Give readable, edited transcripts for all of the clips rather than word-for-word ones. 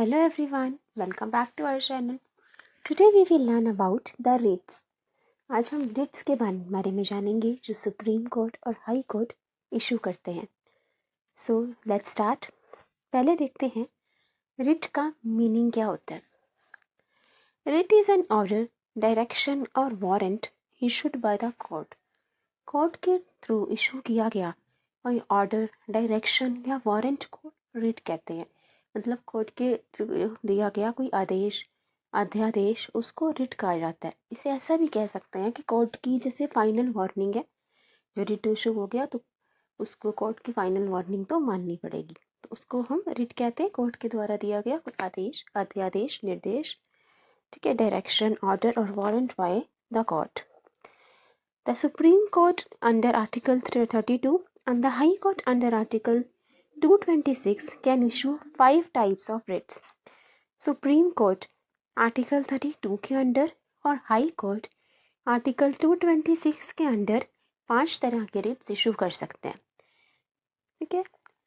Hello everyone, welcome back to our channel. Today we will learn about the writs. आज हम writs के बारे में जानेंगे जो सुप्रीम कोर्ट और हाई कोर्ट इशू करते हैं. So let's start. पहले देखते हैं writ का मीनिंग क्या होता है. Writ is an order, direction और warrant issued by the court. Court के थ्रू इशू किया गया कोई ऑर्डर, डायरेक्शन या वारंट को writ कहते हैं. मतलब कोर्ट के थ्रू दिया गया कोई आदेश, अध्यादेश, उसको रिट कहा जाता है. इसे ऐसा भी कह सकते हैं कि कोर्ट की जैसे फाइनल वार्निंग है, जो रिट इशू हो गया तो उसको कोर्ट की फाइनल वार्निंग तो माननी पड़ेगी, तो उसको हम रिट कहते हैं. कोर्ट के द्वारा दिया गया कोई आदेश, अध्यादेश, निर्देश, ठीक है, डायरेक्शन, ऑर्डर और warrant bye the court. The Supreme Court under Article 32 and the High Court under Article 226 can issue 5 types of writs. Supreme Court Article 32 के अंडर और हाई कोर्ट आर्टिकल 226 के अंडर 5 तरह के रिट्स इशू कर सकते हैं. ठीक है,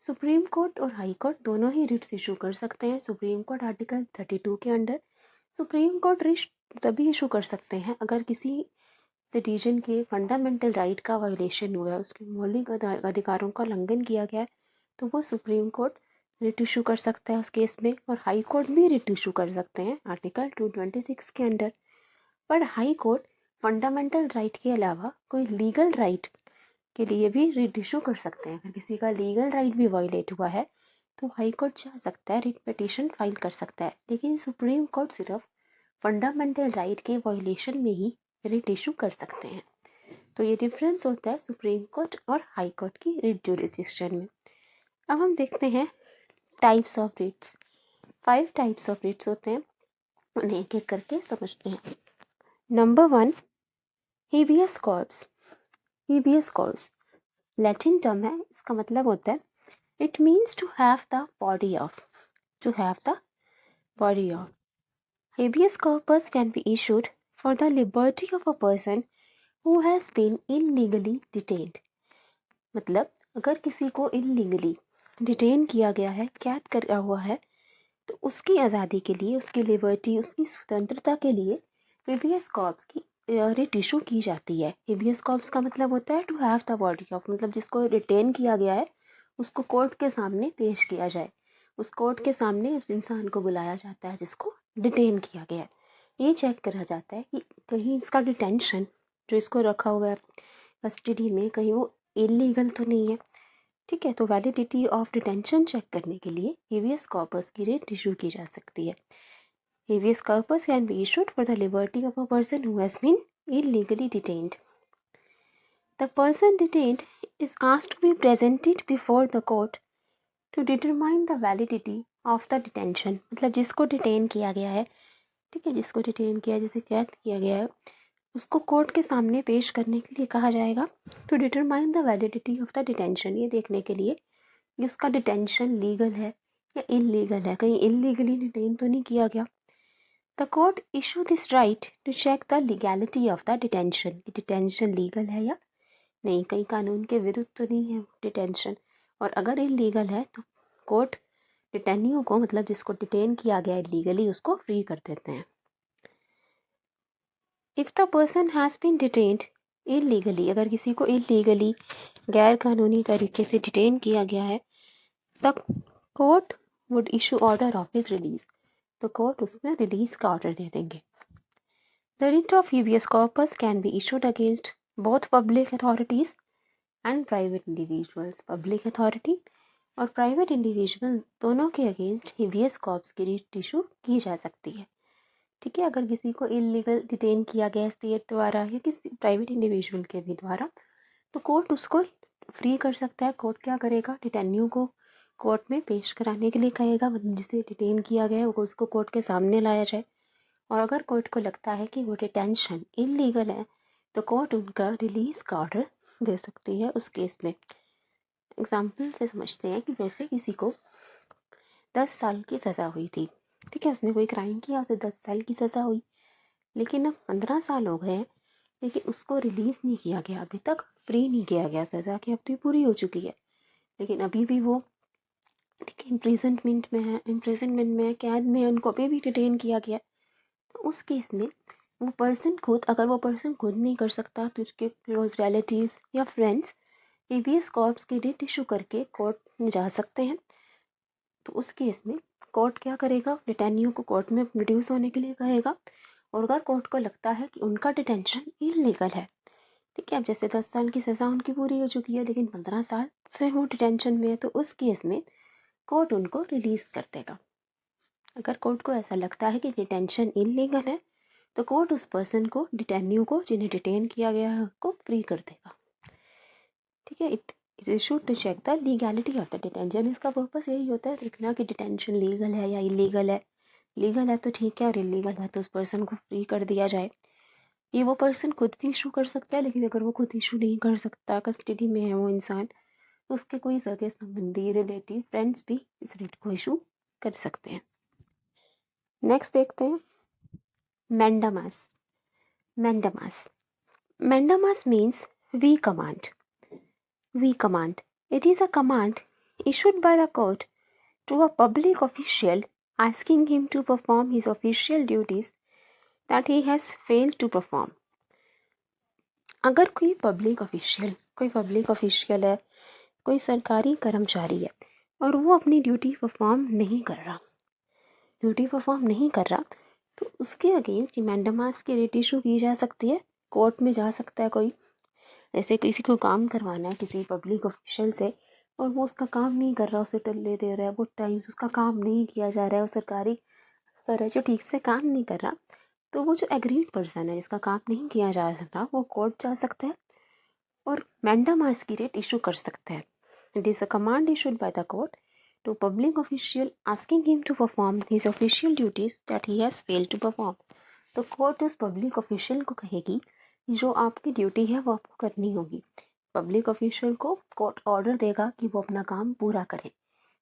सुप्रीम कोर्ट और हाई कोर्ट दोनों ही रिट्स इशू कर सकते हैं. सुप्रीम कोर्ट आर्टिकल 32 के अंडर सुप्रीम कोर्ट रिट तभी इशू कर सकते हैं अगर किसी सिटीजन के फंडामेंटल राइट का वायलेशन हुआ है, उसके मौलिक अधिकारों का उल्लंघन किया गया है, तो वो सुप्रीम कोर्ट रिट इशू कर सकता है उस केस में. और हाई कोर्ट भी रिट इशू कर सकते हैं आर्टिकल 226 के अंडर. पर हाई कोर्ट फंडामेंटल राइट के अलावा कोई लीगल राइट के लिए भी रिट इशू कर सकते हैं. अगर किसी का लीगल राइट भी वायलेट हुआ है तो हाई कोर्ट जा सकता है, रिट पिटीशन फाइल कर सकता है. लेकिन सुप्रीम कोर्ट सिर्फ फंडामेंटल राइट के वायलेशन में ही रिट इशू कर सकते हैं. तो ये डिफरेंस होता है सुप्रीम कोर्ट और हाई कोर्ट की रिट जुरिस्डिक्शन में. अब हम देखते हैं types of writs. 5 types of writs होते हैं, उन्हें एक एक करके समझते हैं. Number 1, habeas corpus. Habeas corpus Latin term है, इसका मतलब होता है it means to have the body of. To have the body of. Habeas corpus can be issued for the liberty of a person who has been illegally detained. मतलब अगर किसी को illegally detain किया गया है, कैद करा हुआ है, तो उसकी आज़ादी के लिए, उसकी लिबर्टी, उसकी स्वतंत्रता के लिए हेबियस कॉर्पस की रिट इशू की जाती है. हेबियस कॉर्पस का मतलब होता है to have the body of. मतलब जिसको डिटेन किया गया है उसको कोर्ट के सामने पेश किया जाए. उस कोर्ट के सामने उस इंसान को बुलाया जाता है जिसको डिटेन किया गया है. ये चेक करा जाता है कि कहीं इसका डिटेंशन जो इसको रखा हुआ है कस्टडी में, कहीं वो इलीगल तो नहीं है. ठीक है, तो वैलिडिटी ऑफ डिटेंशन चेक करने के लिए हेबियस कॉर्पस की रिट इशू की जा सकती है. Habeas corpus can be issued for the liberty of a person who has been illegally detained. The person detained is asked to be presented before the court to determine the validity of the detention. मतलब जिसको detain किया गया है, ठीक है, जिसको detain किया, जिसे कैद किया गया है, उसको कोर्ट के सामने पेश करने के लिए कहा जाएगा. To determine the validity of the detention, ये देखने के लिए कि उसका डिटेंशन लीगल है या इलीगल है, कहीं इलीगली डिटेन तो नहीं किया गया. The court issue this writ to check the legality of the detention. Detention legal है या नहीं, कहीं कानून के विरुद्ध तो नहीं है डिटेंशन. और अगर इलीगल है तो कोर्ट डिटेनियों को, मतलब जिसको डिटेन किया गया इलीगली, उसको फ्री कर देते हैं. If the person has been detained illegally, अगर किसी को इलीगली, गैर कानूनी तरीके से डिटेन किया गया है, the court would issue order of his release. तो कोर्ट उसमें रिलीज का ऑर्डर दे देंगे. The writ of habeas corpus can be issued against both public authorities and private individuals. Public authority और प्राइवेट इंडिविजुअल दोनों के अगेंस्ट हेबियस कॉर्पस की writ issue की जा सकती है. ठीक है, अगर किसी को इलीगल डिटेन किया गया स्टेट द्वारा या किसी प्राइवेट इंडिविजुअल के भी द्वारा, तो कोर्ट उसको फ्री कर सकता है. कोर्ट क्या करेगा, डिटेनियों को कोर्ट में पेश कराने के लिए कहेगा, मतलब जिसे डिटेन किया गया है उसको कोर्ट के सामने लाया जाए. और अगर कोर्ट को लगता है कि वो डिटेंशन इलीगल है तो कोर्ट उनका रिलीज का ऑर्डर दे सकती है उस केस में. एग्जाम्पल से समझते हैं कि जैसे किसी को 10 साल की सज़ा हुई थी. ठीक है, उसने कोई क्राइम किया, उसे 10 साल की सज़ा हुई, लेकिन अब 15 साल हो गए, लेकिन उसको रिलीज़ नहीं किया गया, अभी तक फ्री नहीं किया गया, सज़ा की अवधि पूरी हो चुकी है, लेकिन अभी भी वो ठीक है, इम्प्रिजनमेंट में है, कैद में है, उनको अभी भी डिटेन किया गया। तो उस केस में वो पर्सन खुद, अगर वो पर्सन खुद नहीं कर सकता तो उसके क्लोज रिलेटिव्स या फ्रेंड्स हेबियस कॉर्पस की रिट इशू करके कोर्ट में जा सकते हैं। तो उस केस में कोर्ट क्या करेगा, डिटेनियों को कोर्ट में प्रोड्यूस होने के लिए कहेगा। और अगर कोर्ट को लगता है कि उनका डिटेंशन इलीगल है, ठीक है, अब जैसे 10 साल की सज़ा उनकी पूरी हो चुकी है लेकिन 15 साल से वो डिटेंशन में है, तो उस केस में कोर्ट उनको रिलीज़ कर देगा। अगर कोर्ट को ऐसा लगता है कि डिटेंशन इलीगल है तो कोर्ट उस पर्सन को, डिटेन्यू को, जिन्हें डिटेन किया गया है, को फ्री कर देगा। ठीक है, it is issued to check the legality of the detention. इसका पर्पस यही होता है देखना कि डिटेंशन लीगल है या इलीगल है। लीगल है तो ठीक है और इलीगल है तो उस पर्सन को फ्री कर दिया जाए। ये वो पर्सन खुद भी इशू कर सकता है, लेकिन अगर वो खुद इशू नहीं कर सकता, कस्टडी में है वो इंसान, तो उसके कोई सगे संबंधी, रिलेटिव, फ्रेंड्स भी इस रिट को इशू कर सकते हैं। नेक्स्ट देखते हैं mandamus. Mandamus mandamus means we command. We command. It is a command issued by the court to a public official asking him to perform his official duties that he has failed to perform. अगर कोई public official है, कोई सरकारी कर्मचारी है और वो अपनी ड्यूटी परफॉर्म नहीं कर रहा, तो उसके अगेंस्ट मैंडामास की रिट इशू की जा सकती है। कोर्ट में जा सकता है कोई, जैसे किसी को काम करवाना है किसी पब्लिक ऑफिशियल से और वो उसका काम नहीं कर रहा, उसे टल्ले दे रहा है, वो टाइम्स उसका काम नहीं किया जा रहा है, वो सरकारी अफसर है जो ठीक से काम नहीं कर रहा, तो वो जो एग्रीड पर्सन है जिसका काम नहीं किया जा रहा, वो कोर्ट जा सकता है और मैंडामास की रिट इशू कर सकता है। It is a command issued by the court to public official asking him to perform his official duties that he has failed to perform. तो कोर्ट उस पब्लिक ऑफिशियल को कहेगी जो आपकी ड्यूटी है वो आपको करनी होगी। पब्लिक ऑफिशियल को कोर्ट ऑर्डर देगा कि वो अपना काम पूरा करे।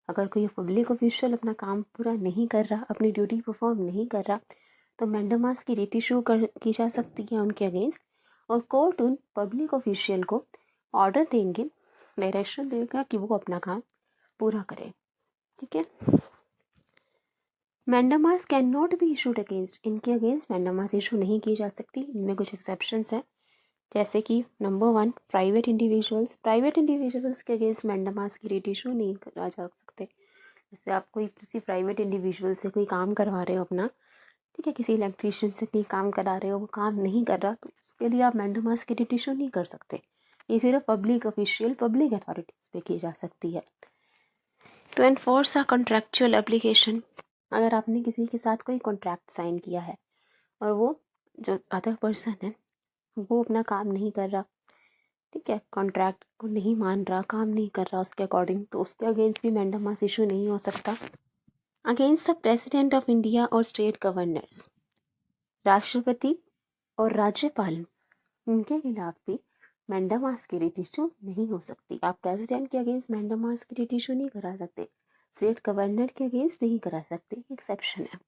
अगर कोई पब्लिक ऑफिशियल अपना काम पूरा नहीं कर रहा, अपनी ड्यूटी परफॉर्म नहीं कर रहा, तो मैंडामास की रिट इशू की जा सकती है उनके अगेंस्ट और कोर्ट उन पब्लिक ऑफिशियल को ऑर्डर देंगे, डायरेक्शन देगा कि वो अपना काम पूरा करे। ठीक है, mandamus can not be issued against, इनके अगेंस्ट मैंडामास इशू नहीं की जा सकती। इनमें कुछ एक्सेप्शंस हैं, जैसे कि नंबर 1 प्राइवेट इंडिविजुअल्स के अगेंस्ट मैंडामास की रिट इशू नहीं करा जा सकते। जैसे आप कोई किसी प्राइवेट इंडिविजुअल से कोई काम करवा रहे हो अपना, ठीक है, किसी इलेक्ट्रीशियन से कोई काम करा रहे हो, वो काम नहीं कर रहा, तो उसके लिए आप मैंडामास की रिट इशू नहीं कर सकते। ये सिर्फ पब्लिक ऑफिशियल, पब्लिक अथॉरिटीज़ पे की जा सकती है। To enforce a contractual application, अगर आपने किसी के साथ कोई कॉन्ट्रैक्ट साइन किया है और वो जो अदर पर्सन है वो अपना काम नहीं कर रहा, ठीक है, कॉन्ट्रैक्ट को नहीं मान रहा, काम नहीं कर रहा उसके अकॉर्डिंग, तो उसके अगेंस्ट भी मैंडामास इशू नहीं हो सकता। Against the president of India और स्टेट गवर्नर्स, राष्ट्रपति और राज्यपाल, उनके खिलाफ भी मैंडामास की रिट इशू नहीं हो सकती। आप प्रेसिडेंट के अगेंस्ट मैंडामास की रिट इशू नहीं करा सकते, स्टेट गवर्नर के अगेंस्ट नहीं करा सकते, एक्सेप्शन है।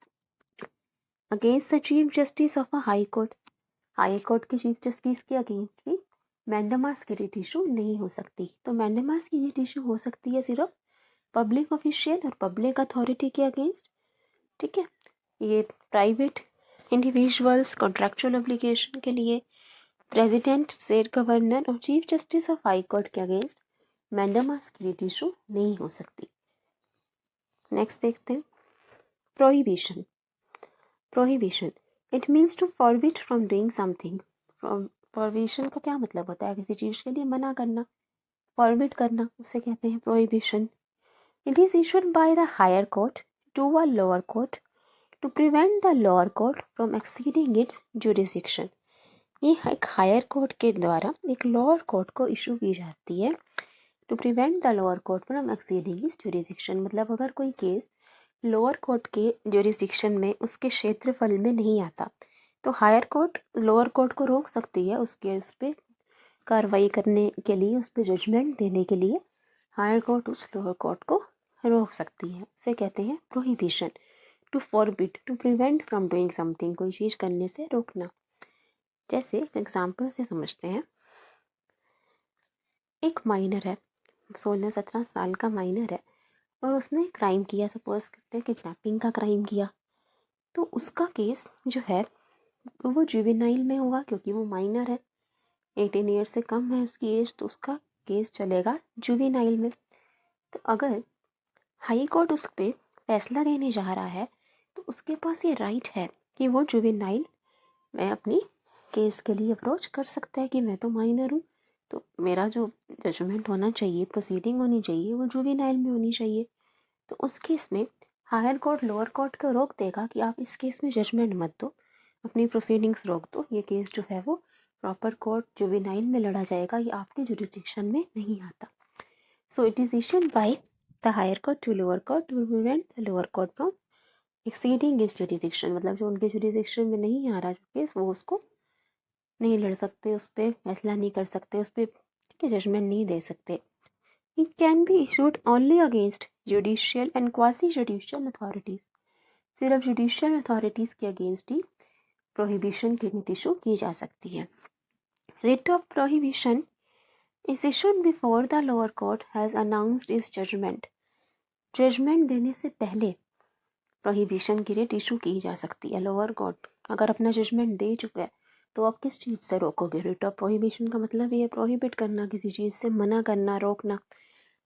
Against the chief justice of a high court के चीफ जस्टिस के अगेंस्ट भी मैंडामास की रिट इशू नहीं हो सकती। तो मैंडामास की रिट इशू हो सकती है सिर्फ पब्लिक ऑफिशियल और पब्लिक अथॉरिटी के अगेंस्ट। ठीक है, ये प्राइवेट इंडिविजुअल्स, कॉन्ट्रैक्चुअल एप्लीकेशन के लिए, प्रेसिडेंट, स्टेट गवर्नर और chief justice of high court के अगेंस्ट मैंडामास की रिट इशू नहीं हो सकती। नेक्स्ट देखते हैं prohibition. Prohibition it means to forbid from doing something. Prohibition का क्या मतलब होता है, किसी चीज़ के लिए मना करना, फॉरबिड करना, उसे कहते हैं prohibition. It is issued by the higher court to a lower court to prevent the lower court from exceeding its jurisdiction. ये एक हायर कोर्ट के द्वारा एक लोअर कोर्ट को इशू की जाती है to prevent the lower court from exceeding its jurisdiction. मतलब अगर कोई केस लोअर कोर्ट के ज्यूरिसडिक्शन में, उसके क्षेत्रफल में नहीं आता, तो हायर कोर्ट लोअर कोर्ट को रोक सकती है उस केस पे कार्रवाई करने के लिए, उस पर जजमेंट देने के लिए हायर कोर्ट उस लोअर कोर्ट को रोक सकती है। उसे कहते हैं prohibition. To forbid, to prevent from doing something, कोई चीज़ करने से रोकना। जैसे एग्जाम्पल से समझते हैं, एक माइनर है, 16-17 साल का माइनर है और उसने क्राइम किया, सपोज करते हैं किडनैपिंग का क्राइम किया, तो उसका केस जो है वो जुवेनाइल में होगा क्योंकि वो माइनर है, 18 ईयर से कम है उसकी एज, तो उसका केस चलेगा जुवेनाइल में। तो अगर हाई कोर्ट उस पर फैसला देने जा रहा है तो उसके पास ये राइट है कि वो जुवेनाइल में अपनी केस के लिए अप्रोच कर सकता है कि मैं तो माइनर हूँ, तो मेरा जो जजमेंट होना चाहिए, प्रोसीडिंग होनी चाहिए, वो जुवेनाइल में होनी चाहिए। तो उस केस में हायर कोर्ट लोअर कोर्ट को रोक देगा कि आप इस केस में जजमेंट मत दो, अपनी प्रोसीडिंग्स रोक दो, ये केस जो है वो प्रॉपर कोर्ट जुवेनाइल में लड़ा जाएगा, ये आपके जुरिस्डिक्शन में नहीं आता। So it is issued by the higher court to lower court to prevent the lower court from exceeding इस जुरिस्डिक्शन, मतलब जो उनके जुरिस्डिक्शन में नहीं आ रहा जो केस, वो उसको नहीं लड़ सकते, उस पर फैसला नहीं कर सकते, उस पर ठीक है जजमेंट नहीं दे सकते। It can be issued only against judicial and quasi judicial authorities, सिर्फ जुडिशियल अथॉरिटीज के अगेंस्ट ही प्रोहिबिशन की रिट इशू की जा सकती है। Writ of prohibition is issued before the lower court has announced इस जजमेंट, जजमेंट देने से पहले प्रोहिबिशन की रिट इशू की जा सकती है। लोअर कोर्ट अगर अपना जजमेंट दे चुका है तो आप किस चीज़ से रोकोगे? रिट ऑफ प्रोहिबिशन का मतलब ये प्रोहिबिट करना, किसी चीज़ से मना करना, रोकना।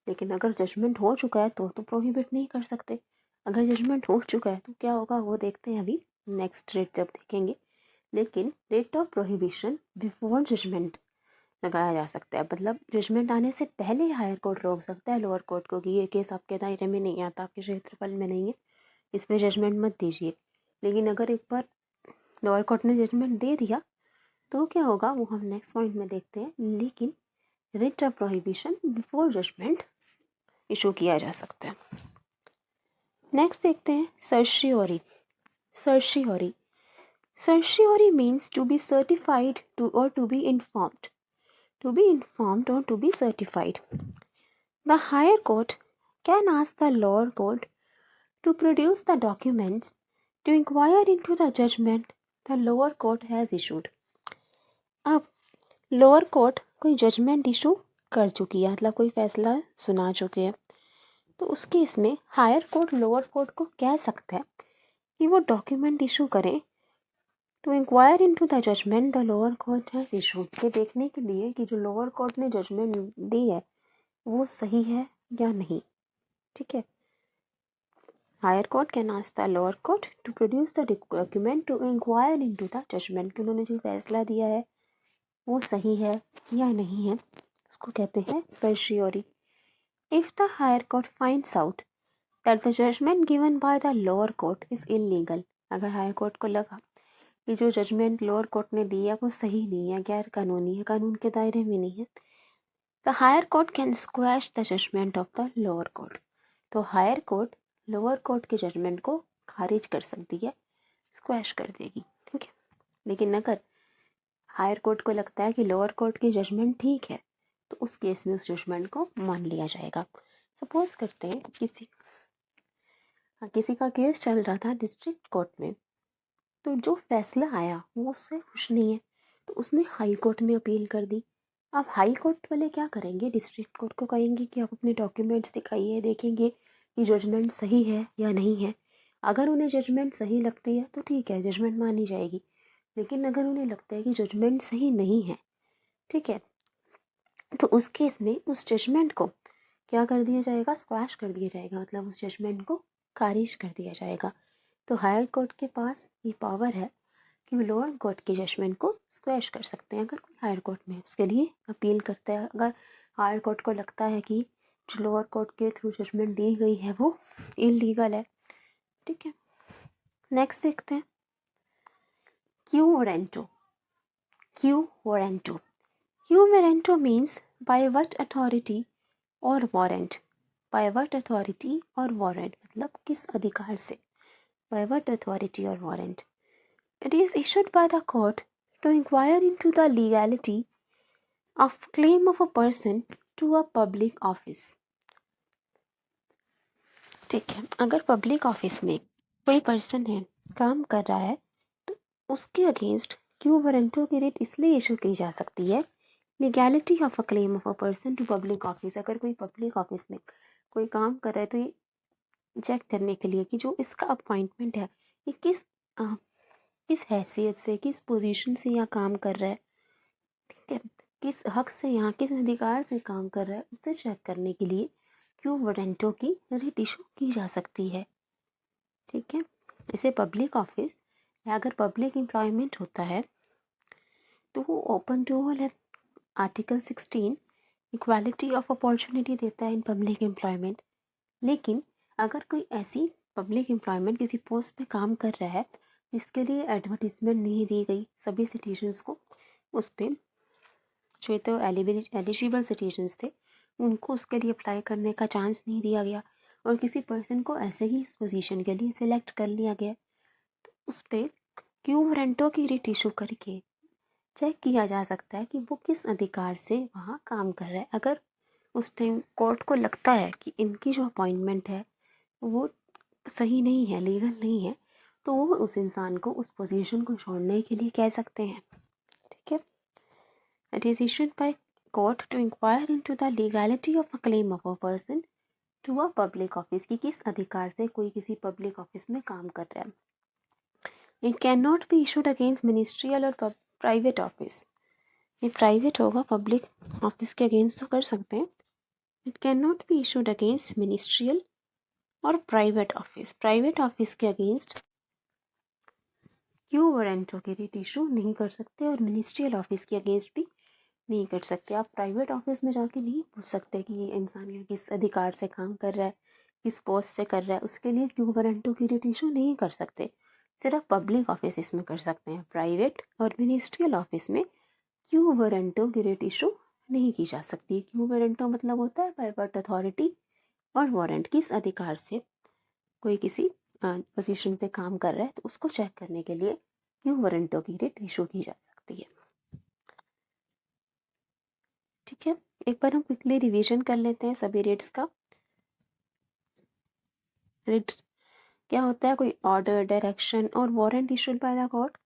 लेकिन अगर जजमेंट हो चुका है तो प्रोहिबिट नहीं कर सकते। अगर जजमेंट हो चुका है तो क्या होगा वो देखते हैं अभी नेक्स्ट रिट जब देखेंगे। लेकिन writ of prohibition before judgment लगाया जा सकता है, मतलब जजमेंट आने से पहले हायर कोर्ट रोक सकता है लोअर कोर्ट को कि ये केस आपके दायरे में नहीं आता, आपके क्षेत्रफल में नहीं है, इस पर जजमेंट मत दीजिए। लेकिन अगर एक बार लोअर कोर्ट ने जजमेंट दे दिया तो क्या होगा वो हम नेक्स्ट पॉइंट में देखते हैं। लेकिन writ of prohibition before judgment issue किया जा सकता है। नेक्स्ट देखते हैं certiorari. Certiorari, certiorari means to be certified to or to be informed, to be informed or to be certified. The higher court can ask the lower court to produce the documents to inquire into the judgment the lower court has issued. अब lower court कोई judgement issue कर चुकी है, मतलब कोई फैसला सुना चुके हैं, तो उस केस में हायर कोर्ट लोअर कोर्ट को कह सकता है कि वो डॉक्यूमेंट इशू करें to inquire into the judgment the lower court has issued, के देखने के लिए कि जो लोअर कोर्ट ने जजमेंट दी है वो सही है या नहीं। ठीक है, higher court can ask the lower court to produce the document to inquire into the judgment, कि उन्होंने जो फैसला दिया है वो सही है या नहीं है, उसको कहते हैं certiorari. If the higher court finds out that the judgment given by the lower court is illegal, अगर हायर कोर्ट को लगा कि जो जजमेंट लोअर कोर्ट ने दी है वो सही नहीं है, गैर कानूनी है, कानून के दायरे में नहीं है, the higher court can squash the judgment of the lower court, तो हायर कोर्ट लोअर कोर्ट के जजमेंट को खारिज कर सकती है, स्क्वैश कर देगी। ठीक है, लेकिन अगर हायर कोर्ट को लगता है कि लोअर कोर्ट की जजमेंट ठीक है तो उस केस में उस जजमेंट को मान लिया जाएगा। सपोज करते हैं किसी का केस चल रहा था डिस्ट्रिक्ट कोर्ट में, तो जो फैसला आया वो उससे खुश नहीं है, तो उसने हाई कोर्ट में अपील कर दी। अब हाई कोर्ट वाले क्या करेंगे, डिस्ट्रिक्ट कोर्ट को कहेंगे कि आप अपने डॉक्यूमेंट्स दिखाइए, देखेंगे कि जजमेंट सही है या नहीं है। अगर उन्हें जजमेंट सही लगती है तो ठीक है, जजमेंट मानी जाएगी। लेकिन अगर उन्हें लगता है कि जजमेंट सही नहीं है, ठीक है, तो उस केस में उस जजमेंट को क्या कर दिया जाएगा, स्क्वैश कर दिया जाएगा, मतलब उस जजमेंट को खारिज कर दिया जाएगा। तो हायर कोर्ट के पास ये पावर है कि वो लोअर कोर्ट के जजमेंट को स्क्वैश कर सकते हैं अगर कोई हायर कोर्ट में उसके लिए अपील करता है। अगर हायर कोर्ट को लगता है कि जो लोअर कोर्ट के थ्रू जजमेंट दी गई है वो इलीगल है। ठीक है, नेक्स्ट देखते हैं quo warranto. Quo warranto, quo warranto means by what authority और वारंट, बाय व्हाट अथॉरिटी और वारंट, मतलब किस अधिकार से, बाय व्हाट अथॉरिटी और warrant. It is issued by the court to inquire into the legality of claim of a person to a public office. ठीक है, अगर पब्लिक ऑफिस में कोई पर्सन है, काम कर रहा है, तो उसके अगेंस्ट क्यू वारंटो की रिट इसलिए इशू की जा सकती है, legality of a claim of a person to public office. अगर कोई पब्लिक ऑफिस में कोई काम कर रहा है तो ये चेक करने के लिए कि जो इसका अपॉइंटमेंट है ये किस हैसियत से, किस पोजीशन से यहाँ काम कर रहा है, ठीक है, किस हक से, यहाँ किस अधिकार से काम कर रहा है, उसे चेक करने के लिए क्यू वारंटों की रिट इशू की जा सकती है। ठीक है, इसे पब्लिक ऑफिस या अगर पब्लिक एम्प्लॉयमेंट होता है तो वो ओपन टू ऑल है। आर्टिकल 16 इक्वालिटी ऑफ अपॉर्चुनिटी देता है इन पब्लिक एम्प्लॉयमेंट। लेकिन अगर कोई ऐसी पब्लिक एम्प्लॉयमेंट किसी पोस्ट पे काम कर रहा है जिसके लिए एडवर्टीजमेंट नहीं दी गई सभी सिटीजन्स को, उस पर जो तो एलिजिबल सिटीजन्स थे उनको उसके लिए अप्लाई करने का चांस नहीं दिया गया और किसी पर्सन को ऐसे ही इस पोजीशन के लिए सिलेक्ट कर लिया गया, तो उस पर क्यू वारंटों की रिट इशू करके चेक किया जा सकता है कि वो किस अधिकार से वहाँ काम कर रहा है। अगर उस टाइम कोर्ट को लगता है कि इनकी जो अपॉइंटमेंट है वो सही नहीं है, लीगल नहीं है, तो वो उस इंसान को उस पोजीशन को छोड़ने के लिए कह सकते हैं। ठीक है, it is issued by court to inquire into the legality of a claim of a person to a public office, कि किस अधिकार से कोई किसी पब्लिक ऑफिस में काम कर रहा है। It can not be issued against ministerial और प्राइवेट ऑफिस। ये प्राइवेट होगा, पब्लिक ऑफिस के अगेंस्ट तो कर सकते हैं। It can not be issued against ministerial और प्राइवेट ऑफिस। प्राइवेट ऑफिस के अगेंस्ट क्यू वारंटों की रिट इशू नहीं कर सकते और मिनिस्ट्रियल ऑफिस के अगेंस्ट भी नहीं कर सकते। आप प्राइवेट ऑफिस में जाके नहीं पूछ सकते कि ये इंसान यहाँ किस अधिकार से काम कर रहा है, किस पोस्ट से कर रहा है, उसके लिए क्यू वारंटों की रिट इशू नहीं कर सकते। सिर्फ पब्लिक ऑफिस इसमें कर सकते हैं। प्राइवेट और मिनिस्ट्रियल ऑफिस में क्यू वारंटों की रिट इशू नहीं की जा सकती। क्यू वारंटो मतलब होता है बाय व्हाट अथॉरिटी, और वारंट किस अधिकार से कोई किसी पोजीशन पे काम कर रहा है, तो उसको चेक करने के लिए क्यू वारंटों की रिट इशू की जा सकती है। ठीक है, एक बार हम क्विकली रिवीजन कर लेते हैं सभी रिट्स का। रिट क्या होता है? कोई ऑर्डर, डायरेक्शन और warrant issued by the court.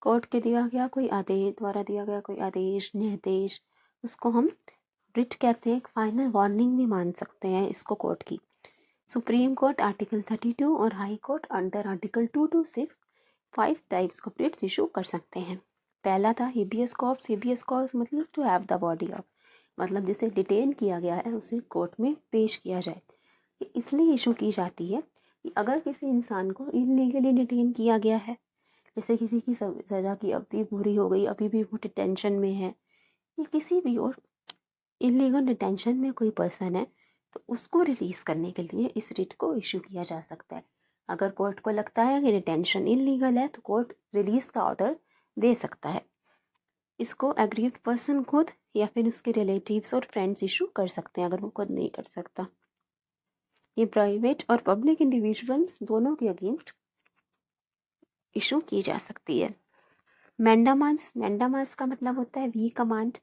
Court के दिया गया कोई आदेश, द्वारा दिया गया कोई आदेश, निर्देश, उसको हम रिट कहते हैं। एक फाइनल वार्निंग भी मान सकते हैं इसको कोर्ट की। सुप्रीम कोर्ट आर्टिकल 32 और high court under article 226 5 types of writs issue कर सकते हैं। पहला था हेबियस कॉर्प्स। हेबियस कॉर्प्स मतलब to have the body of, मतलब जिसे डिटेन किया गया है उसे कोर्ट में पेश किया जाए। ये इसलिए इशू की जाती है कि अगर किसी इंसान को इलीगली डिटेन किया गया है, जैसे किसी की सज़ा की अवधि पूरी हो गई, अभी भी वो डिटेंशन में है, या किसी भी और इलीगल डिटेंशन में कोई पर्सन है, तो उसको रिलीज़ करने के लिए इस रिट को इशू किया जा सकता है। अगर कोर्ट को लगता है कि डिटेंशन इलीगल है तो कोर्ट रिलीज़ का ऑर्डर दे सकता है। इसको एग्रीव्ड पर्सन खुद या फिर उसके रिलेटिव्स और फ्रेंड्स इशू कर सकते हैं अगर वो खुद नहीं कर सकता। ये प्राइवेट और पब्लिक इंडिविजुअल्स दोनों के अगेंस्ट इशू की जा सकती है। मैंडामास, मैंडामास का मतलब होता है वी कमांड।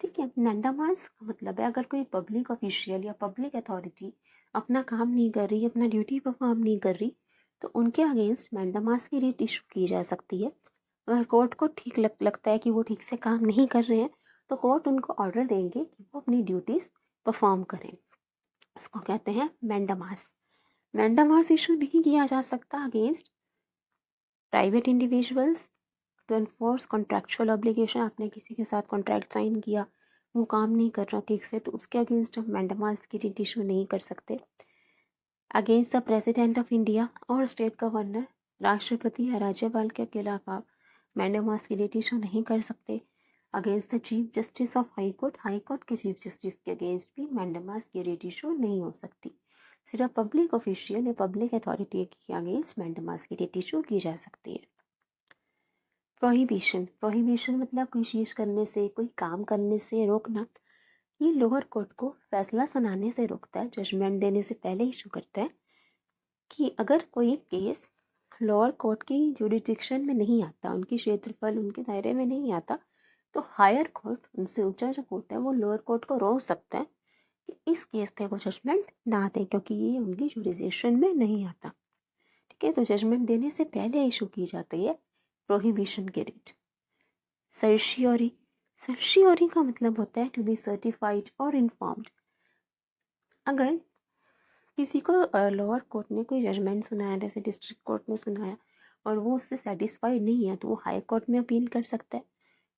ठीक है, मैंडामास का मतलब है अगर कोई पब्लिक ऑफिशियल या पब्लिक अथॉरिटी अपना काम नहीं कर रही, अपना ड्यूटी परफॉर्म नहीं कर रही, तो उनके अगेंस्ट मैंडामास की रिट इशू की जा सकती है। अगर कोर्ट को ठीक लगता है कि वो ठीक से काम नहीं कर रहे हैं, तो कोर्ट उनको ऑर्डर देंगे कि वो अपनी ड्यूटीज़ परफॉर्म करें। उसको कहते हैं मैंडामास। मैंडामास इशू नहीं किया जा सकता against private individuals to enforce contractual obligation. आपने किसी के साथ कॉन्ट्रैक्ट साइन किया, वो काम नहीं कर रहा ठीक से, तो उसके अगेंस्ट हम मैंडामास की रिट इशू नहीं कर सकते। Against the president of India और स्टेट गवर्नर, राष्ट्रपति या राज्यपाल के खिलाफ आप मैंडामास की रिट इशू नहीं कर सकते। Against the chief justice of high court, high court के चीफ जस्टिस के अगेंस्ट भी मैंडामास की रिट इशू नहीं हो सकती। सिर्फ पब्लिक ऑफिशियल या पब्लिक अथॉरिटी के अगेंस्ट मैंडामास की रिट इशू की जा सकती है। प्रोहिबिशन, प्रोहिबिशन मतलब कोई चीज़ करने से, कोई काम करने से रोकना। ये लोअर कोर्ट को फैसला सुनाने से रोकता है, जजमेंट देने से पहले इशू करता है कि अगर कोई केस लोअर कोर्ट की जुरिडिक्शन में नहीं आता, उनकी क्षेत्रफल, उनके दायरे में नहीं आता, तो हायर कोर्ट, उनसे ऊंचा जो कोर्ट है, वो लोअर कोर्ट को रोक सकता है कि इस केस पे वो जजमेंट ना दें क्योंकि ये उनकी जुरिडिक्शन में नहीं आता। ठीक है, तो जजमेंट देने से पहले इशू की जाती है प्रोहिबिशन की रिट। सर्शियोरी, सर्शियोरी का मतलब होता है टू बी सर्टिफाइड और इन्फॉर्म्ड। अगर किसी को लोअर कोर्ट ने कोई जजमेंट सुनाया, जैसे डिस्ट्रिक्ट कोर्ट ने सुनाया, और वो उससे सेटिस्फाइड नहीं है, तो वो हाई कोर्ट में अपील कर सकता है।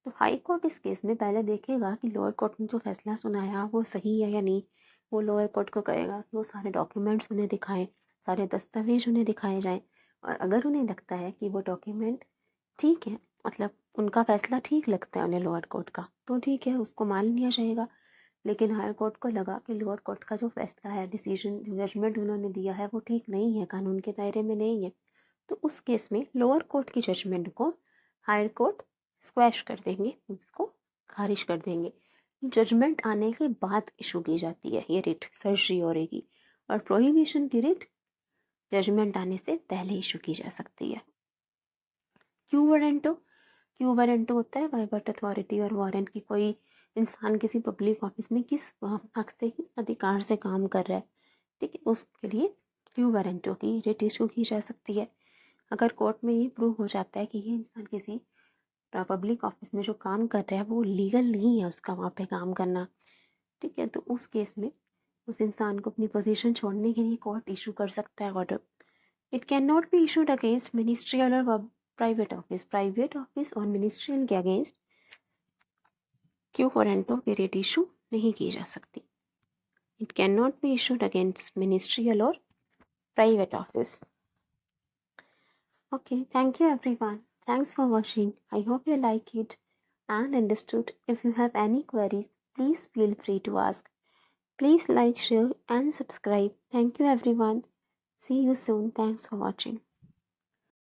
तो हाई कोर्ट इस केस में पहले देखेगा कि लोअर कोर्ट ने जो फैसला सुनाया वो सही है या नहीं। वो लोअर कोर्ट को कहेगा कि वो सारे डॉक्यूमेंट्स उन्हें दिखाएं, सारे दस्तावेज उन्हें दिखाए जाएं, और अगर उन्हें लगता है कि वो डॉक्यूमेंट ठीक है, मतलब उनका फैसला ठीक लगता है उन्हें लोअर कोर्ट का, तो ठीक है, उसको मान लिया जाएगा। लेकिन हायर कोर्ट को लगा कि लोअर कोर्ट का जो फैसला है, डिसीजन, जजमेंट उन्होंने दिया है, वो ठीक नहीं है, कानून के दायरे में नहीं है, तो उस केस में लोअर कोर्ट की जजमेंट को हायर कोर्ट स्क्वैश कर देंगे, उसको खारिज कर देंगे। जजमेंट आने के बाद इशू की जाती है ये रिट सर्शियोरे की, और प्रोहिबिशन की रिट जजमेंट आने से पहले इशू की जा सकती है। क्यू वारंटो, क्यू वारंटो होता है वाइवर्ट अथॉरिटी और वारंट की कोई इंसान किसी पब्लिक ऑफिस में किस हक से, किस अधिकार से काम कर रहा है, ठीक है, उसके लिए क्यू वारंटो की रिट इशू की जा सकती है। अगर कोर्ट में ये प्रूव हो जाता है कि ये इंसान किसी पब्लिक ऑफिस में जो काम कर रहा है वो लीगल नहीं है उसका वहाँ पे काम करना, ठीक है, तो उस केस में उस इंसान को अपनी पोजीशन छोड़ने के लिए कोर्ट इशू कर सकता है order. It can not be issued against ministerial और प्राइवेट ऑफिस और मिनिस्ट्रियल के अगेंस्ट क्यू वारंटो की रिट इशू नहीं की जा सकती। It can not be issued against ministerial और private office. Okay, thank you everyone. Thanks for watching. I hope you like it and understood. If you have any queries, please feel free to ask. Please like, share and subscribe. Thank you everyone. See you soon. Thanks for watching.